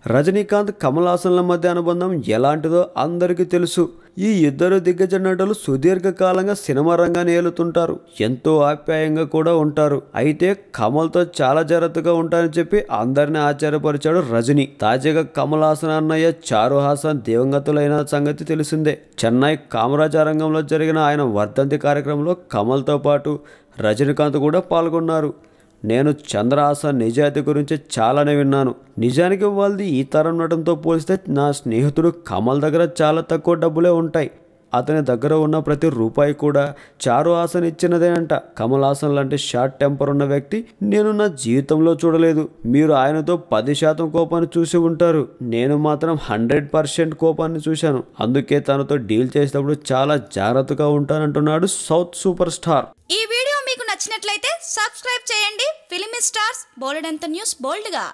రజనీకాంత్, కమల్ హాసన్ల మధ్య అనుబంధం ఎలాంటిదో అందరికీ తెలుసు. ఈ ఇద్దరు దిగ్గజ నటులు సుదీర్ఘకాలంగా సినిమా రంగాన్ని ఏలుతుంటారు. ఎంతో ఆప్యాయంగా కూడా ఉంటారు. అయితే కమల్తో చాలా జాగ్రత్తగా ఉంటారని చెప్పి అందరిని ఆశ్చర్యపరిచాడు రజనీ. తాజాగా కమల్ హాసన్ అన్నయ్య చారు హాసన్ దివంగతులైన సంగతి తెలిసిందే. చెన్నై కామరాజారంగంలో జరిగిన ఆయన వర్ధంతి కార్యక్రమంలో కమల్తో పాటు రజనీకాంత్ కూడా పాల్గొన్నారు. నేను చంద్రహాసన్ నిజాయితీ గురించి చాలానే విన్నాను. నిజానికి వాళ్ళది ఈ తరం నటనతో పోలిస్తే నా స్నేహితుడు కమల్ దగ్గర చాలా తక్కువ డబ్బులే ఉంటాయి. అతని దగ్గర ఉన్న ప్రతి రూపాయి కూడా చారు హాసన్ ఇచ్చినదే అంట. కమల్ హాసన్ లాంటి షార్ట్ టెంపర్ ఉన్న వ్యక్తి నేను నా జీవితంలో చూడలేదు. మీరు ఆయనతో 10% కోపాన్ని చూసి ఉంటారు. నేను మాత్రం 100% కోపాన్ని చూశాను. అందుకే తనతో డీల్ చేసేటప్పుడు చాలా జాగ్రత్తగా ఉంటానంటున్నాడు సౌత్ సూపర్ స్టార్. ఈ వీడియో మీకు నచ్చినట్లయితే సబ్స్క్రైబ్ చేయండి. ఫిలిమి స్టార్స్ బోలెడంత న్యూస్ బోల్డ్గా.